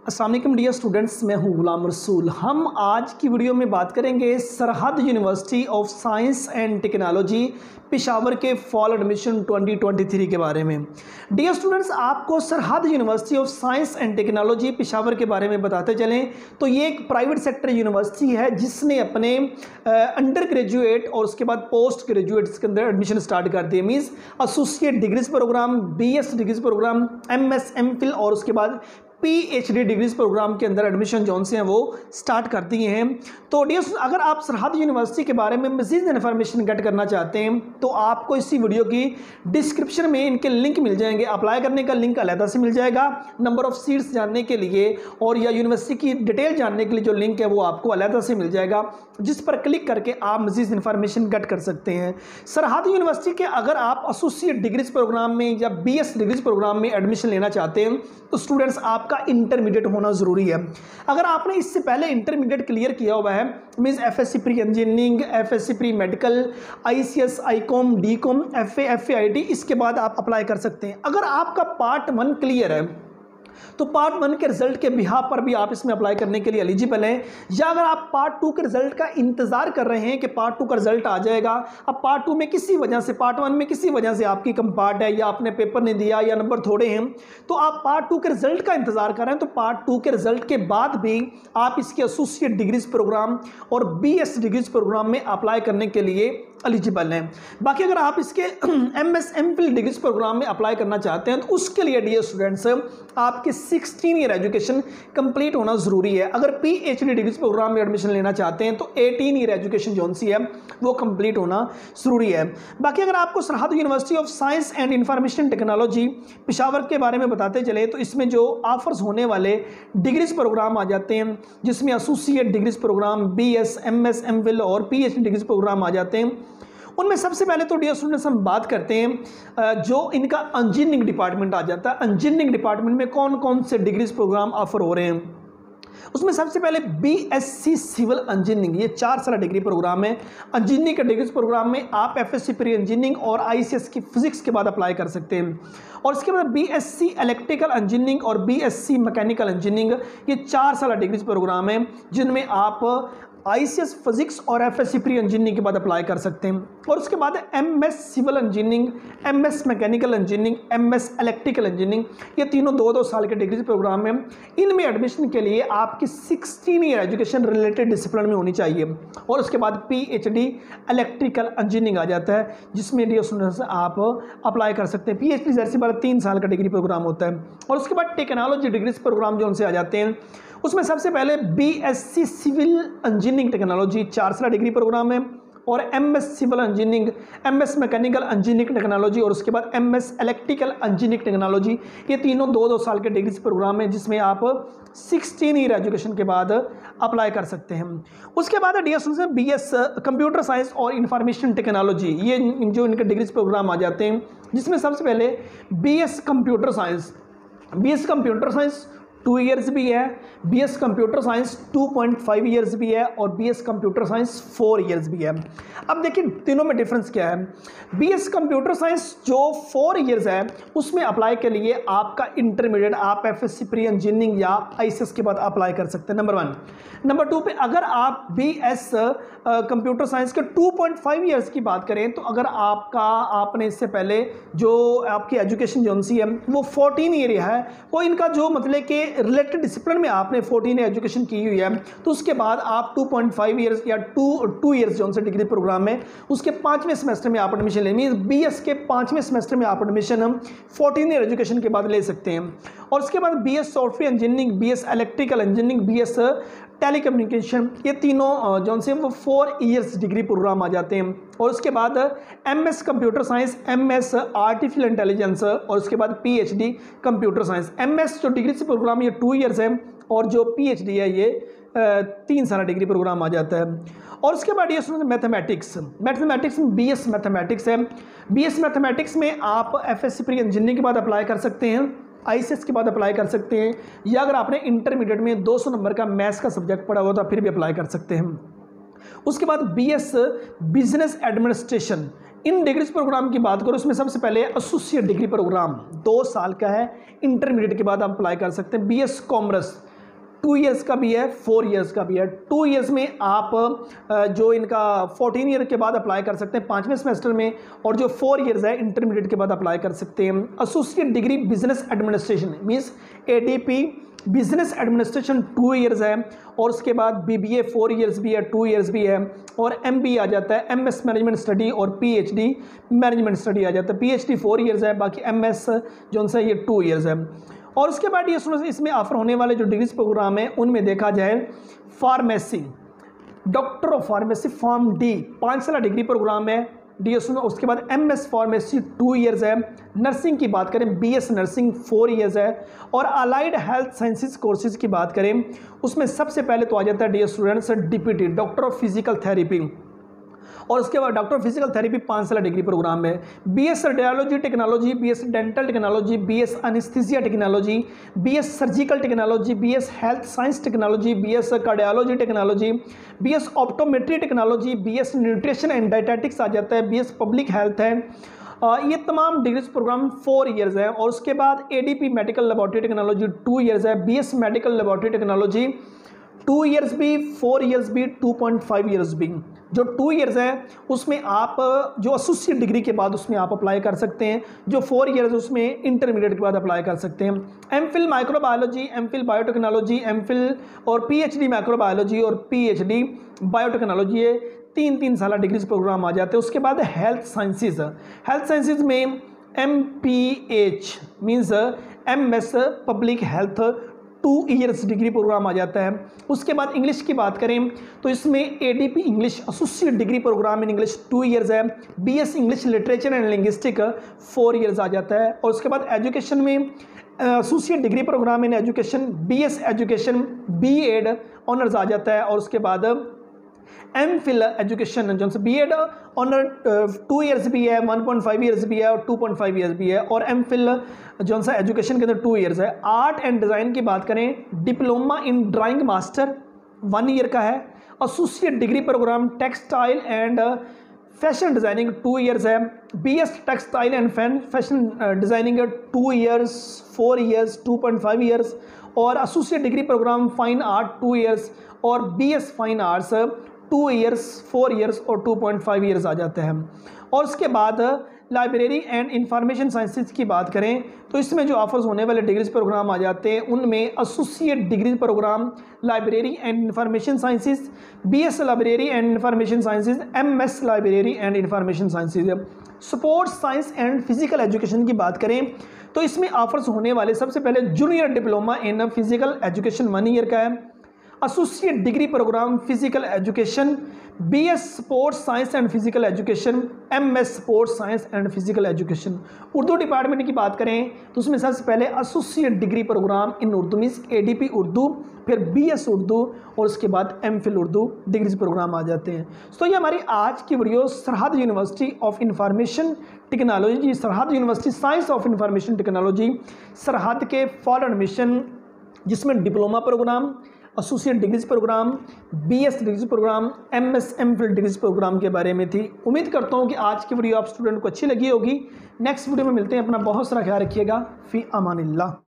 अस्सलाम वालेकुम dear students, मैं हूं गुलाम रसूल। हम आज की वीडियो में बात करेंगे सरहद university of science and technology Peshawar के फॉल एडमिशन 2023 के बारे में। डियर स्टूडेंट्स, आपको सरहद university of science and technology Peshawar के बारे में बताते चलें तो ये एक प्राइवेट सेक्टर यूनिवर्सिटी है जिसने अपने अंडर ग्रेजुएट और उसके बाद पोस्ट ग्रेजुएट्स के अंदर एडमिशन स्टार्ट कर दिए। Means associate degrees program, BS degrees program, MS MPhil और उसके बाद PhD डिग्रीज प्रोग्राम के अंदर एडमिशन जोन से हैं वो स्टार्ट कर दिए हैं। तो डियर, अगर आप सरहद यूनिवर्सिटी के बारे में मज़ीद इन्फॉर्मेशन गेट करना चाहते हैं तो आपको इसी वीडियो की डिस्क्रिप्शन में इनके लिंक मिल जाएंगे। अप्लाई करने का लिंक अलग से मिल जाएगा, नंबर ऑफ़ सीट्स जानने के लिए और या यूनिवर्सिटी की डिटेल जानने के लिए जो लिंक है वो आपको अलग से मिल जाएगा, जिस पर क्लिक करके आप मज़ीद इन्फॉर्मेशन गेट कर सकते हैं। सरहद यूनिवर्सिटी के अगर आप एसोसिएट डिग्रीज प्रोग्राम में या BS डिग्रीज प्रोग्राम में एडमिशन लेना चाहते हैं तो स्टूडेंट्स आपका इंटरमीडिएट होना ज़रूरी है। अगर आपने इससे पहले इंटरमीडिएट क्लियर किया हुआ है, means FSc pre engineering, FSc pre medical, ICS, ICOM, DCOM, FA, FAIT, इसके बाद आप अप्लाई कर सकते हैं। अगर आपका पार्ट 1 क्लियर है तो पार्ट 1 के रिजल्ट के बिहाफ पर भी आप इसमें अप्लाई करने के लिए एलिजिबल हैं। या अगर आप पार्ट 2 के रिजल्ट का इंतजार कर रहे हैं कि पार्ट 2 का रिजल्ट आ जाएगा, अब पार्ट 2 में किसी वजह से, पार्ट 1 में किसी वजह से आपकी कम पार्ट है या आपने पेपर नहीं दिया या नंबर थोड़े हैं, तो आप पार्ट 2 के रिजल्ट का इंतजार कर रहे हैं, तो पार्ट 2 के रिजल्ट के बाद भी आप इसके एसोसिएट डिग्रीज प्रोग्राम और BS डिग्रीज प्रोग्राम में अप्लाई करने के लिए एलिजिबल हैं। बाकी अगर आप इसके MS MPhil डिग्रीज प्रोग्राम में अप्लाई करना चाहते हैं तो उसके लिए डियर स्टूडेंट्स आपके 16 ईयर एजुकेशन कंप्लीट होना ज़रूरी है। अगर PhD डिग्रीज प्रोग्राम में एडमिशन लेना चाहते हैं तो 18 ईयर एजुकेशन जोन सी है वो कंप्लीट होना ज़रूरी है। बाकी अगर आपको सरहद university of science and information technology Peshawar के बारे में बताते चले तो इसमें जो ऑफर्स होने वाले डिग्रीज प्रोग्राम आ जाते हैं, जिसमें associate degrees program, BS, MS MPhil और PhD डिग्रीज प्रोग्राम आ जाते हैं। उनमें सबसे पहले तो डियर स्टूडेंट्स हम बात करते हैं जो इनका इंजीनियरिंग डिपार्टमेंट आ जाता है। इंजीनियरिंग डिपार्टमेंट में कौन कौन से डिग्रीज प्रोग्राम ऑफर हो रहे हैं, उसमें सबसे पहले BSc सिविल इंजीनियरिंग, ये 4 साल डिग्री प्रोग्राम है। इंजीनियरिंग के डिग्रीज प्रोग्राम में आप FSc प्री इंजीनियरिंग और ICS की फिजिक्स के बाद अप्लाई कर सकते हैं। और इसके बाद BSc इलेक्ट्रिकल इंजीनियरिंग और BSc मैकेनिकल इंजीनियरिंग, ये 4 साल डिग्रीज प्रोग्राम है जिनमें आप ICS फिजिक्स और FSc प्री इंजीनियरिंग के बाद अप्लाई कर सकते हैं। और उसके बाद MS civil engineering, MS mechanical engineering, MS electrical engineering, ये तीनों 2-2 साल के डिग्री प्रोग्राम हैं। इनमें एडमिशन के लिए आपकी 16 ईयर एजुकेशन रिलेटेड डिसिप्लिन में होनी चाहिए। और उसके बाद PhD इलेक्ट्रिकल इंजीनियरिंग आ जाता है जिसमें डियर स्टूडेंट्स आप अप्लाई कर सकते हैं। PhD जैसे बार 3 साल का डिग्री प्रोग्राम होता है। और उसके बाद टेक्नोलॉजी डिग्रीज प्रोग्राम जो उनसे आ जाते हैं, उसमें सबसे पहले BSc सिविल इंजीनियरिंग टेक्नोलॉजी 4 साल डिग्री प्रोग्राम है। और MS civil engineering, MS mechanical engineering technology और उसके बाद MS इलेक्ट्रिकल इंजीनियरिंग टेक्नोलॉजी, ये तीनों 2-2 साल के डिग्री प्रोग्राम है जिसमें आप 16 ईयर एजुकेशन के बाद अप्लाई कर सकते हैं। उसके बाद dear students BS computer science और इंफॉर्मेशन टेक्नोलॉजी, ये जो इनके डिग्रीज प्रोग्राम आ जाते हैं, जिसमें सबसे पहले BS computer science, BS computer science 2 years भी है, BS कंप्यूटर साइंस 2.5 ईयर्स भी है और BS कंप्यूटर साइंस 4 ईयर्स भी है। अब देखिए तीनों में डिफरेंस क्या है। BS कंप्यूटर साइंस जो 4 ईयर्स है उसमें अप्लाई के लिए आपका इंटरमीडिएट, आप FSc प्री इंजीनियरिंग या ICS के बाद अप्लाई कर सकते हैं, नंबर 1। नंबर 2 पे अगर आप BS कंप्यूटर साइंस के 2.5 ईयर्स की बात करें तो अगर आपने इससे पहले जो आपकी एजुकेशन जो है वो 14 ईयर है, वो इनका जो मतलब कि रिलेटेड डिसिप्लिन में आपने 14 ईयर एजुकेशन की हुई है, तो उसके बाद आप 2.5 ईयर्स या 2 ईयर्स जो से डिग्री प्रोग्राम में उसके 5वें सेमेस्टर में आप एडमिशन लेंगे। BS के 5वें सेमेस्टर में आप एडमिशन हम 14 ईयर एजुकेशन के बाद ले सकते हैं। और उसके बाद BS software engineering, BS electrical engineering, BS telecommunication, ये तीनों जो से वो 4 ईयर्स डिग्री प्रोग्राम आ जाते हैं। और उसके बाद MS computer science, MS artificial intelligence और उसके बाद PhD कंप्यूटर साइंस। MS जो डिग्री से प्रोग्राम ये 2 ईयर्स है और जो PhD है ये 3 साल डिग्री प्रोग्राम आ जाता है। और उसके बाद ये सुनिए मैथमेटिक्स में BS मैथमेटिक्स है। BS मैथमेटिक्स में आप FSc प्री इंजीनियरिंग के बाद अप्लाई कर सकते हैं, ICS के बाद अप्लाई कर सकते हैं, या अगर आपने इंटरमीडिएट में 200 नंबर का मैथ्स का सब्जेक्ट पढ़ा हुआ तो फिर भी अप्लाई कर सकते हैं। उसके बाद BS बिजनेस एडमिनिस्ट्रेशन, इन डिग्रीज प्रोग्राम की बात करो उसमें सबसे पहले एसोसिएट डिग्री प्रोग्राम 2 साल का है, इंटरमीडिएट के बाद आप अप्लाई कर सकते हैं। BS कॉमर्स 2 ईयर्स का भी है, 4 ईयर्स का भी है। 2 ईयर्स में आप जो इनका 14 ईयर के बाद अप्लाई कर सकते हैं 5वें सेमेस्टर में, और जो 4 ईयर्स है इंटरमीडिएट के बाद अप्लाई कर सकते हैं। Associate degree business administration means ADP business administration 2 years है, और उसके बाद BBA 4 ईयर्स भी है, 2 ईयर्स भी है, और MBA आ जाता है, MS मैनेजमेंट स्टडी, और PhD मैनेजमेंट स्टडी आ जाता है। PhD 4 ईयर्स है, बाकी MS जो है ये 2 ईयर्स है। और उसके बाद ये सुनो, इसमें ऑफर होने वाले जो डिग्रीज प्रोग्राम है उनमें देखा जाए pharmacy, doctor of pharmacy form D 5 साल डिग्री प्रोग्राम है DSO। उसके बाद MS फार्मेसी 2 ईयर्स है। नर्सिंग की बात करें BS नर्सिंग 4 ईयर्स है। और अलाइड हेल्थ साइंसेज कोर्सेज की बात करें उसमें सबसे पहले तो आ जाता है dear students DPT doctor of physical therapy, और उसके बाद डॉक्टर ऑफ फिजिकल थेरेपी 5 साल डिग्री प्रोग्राम है। BS radiology technology, BS dental technology, BS anaesthesia technology, BS surgical technology, BS health science technology, BS cardiology technology, BS optometry technology, BS nutrition and dietetics आ जाता है, BS public health है। ये तमाम degrees programme 4 years है। और उसके बाद ADP medical laboratory technology 2 years है। BS medical laboratory technology 2 years भी, 4 ईयर्स भी, 2.5 ईयर्स भी। जो 2 ईयर्स है उसमें आप जो एसोसिएट डिग्री के बाद उसमें आप अप्लाई कर सकते हैं। जो 4 ईयर्स है उसमें इंटरमीडिएट के बाद अप्लाई कर सकते हैं। MPhil microbiology, MPhil biotechnology, MPhil और PhD माइक्रोबायोलॉजी और PhD बायोटेक्नोलॉजी, ये 3 साल डिग्रीज प्रोग्राम आ जाते हैं। उसके बाद हेल्थ साइंसेज में MPH means MS public health 2 years degree programme आ जाता है। उसके बाद इंग्लिश की बात करें तो इसमें ADP English associate degree programme in English 2 years है। BS English literature and linguistic 4 years आ जाता है। और उसके बाद एजुकेशन में associate degree programme in education BS education B.Ed honours आ जाता है। और उसके बाद MPhil एजुकेशन जो B.Ed ऑनर 2 ईयर्स भी है, 1.5 ईयर्स भी है और 2.5 ईयर्स भी है। और MPhil जो सा एजुकेशन के अंदर 2 ईयर्स है। आर्ट एंड डिज़ाइन की बात करें diploma in drawing master 1 year का है। Associate degree programme textile and fashion designing 2 years है। BS textile and fashion designing 2 years, 4 years, 2.5 years. और associate degree programme fine art 2 years और BS fine arts 2 years, 4 years और 2.5 years आ जाते हैं। और उसके बाद लाइब्रेरी एंड इंफॉर्मेशन साइंसेज की बात करें तो इसमें जो ऑफर्स होने वाले डिग्रीज प्रोग्राम आ जाते हैं उनमें associate degree program library and information sciences, BS library and information sciences, MS library and information sciences. Sports science and physical education की बात करें तो इसमें ऑफर्स होने वाले सबसे पहले junior diploma in physical education 1 year का है। Associate degree program physical education, BS sports science and physical education, MS sports science and physical education. Urdu department की बात करें तो उसमें सबसे पहले associate degree programme in Urdu means ADP Urdu, फिर BS उर्दू और उसके बाद MPhil उर्दू डिग्रीज प्रोग्राम आ जाते हैं। तो ये हमारी आज की video Sarhad university of information technology, Sarhad university science of information technology Sarhad के फॉल एडमिशन जिसमें diploma program, associate degrees program, BS degrees program, MS MPhil degrees program के बारे में थी। उम्मीद करता हूँ कि आज की वीडियो आप स्टूडेंट को अच्छी लगी होगी। नेक्स्ट वीडियो में मिलते हैं। अपना बहुत सारा ख्याल रखिएगा। फी अमानिल्लाह।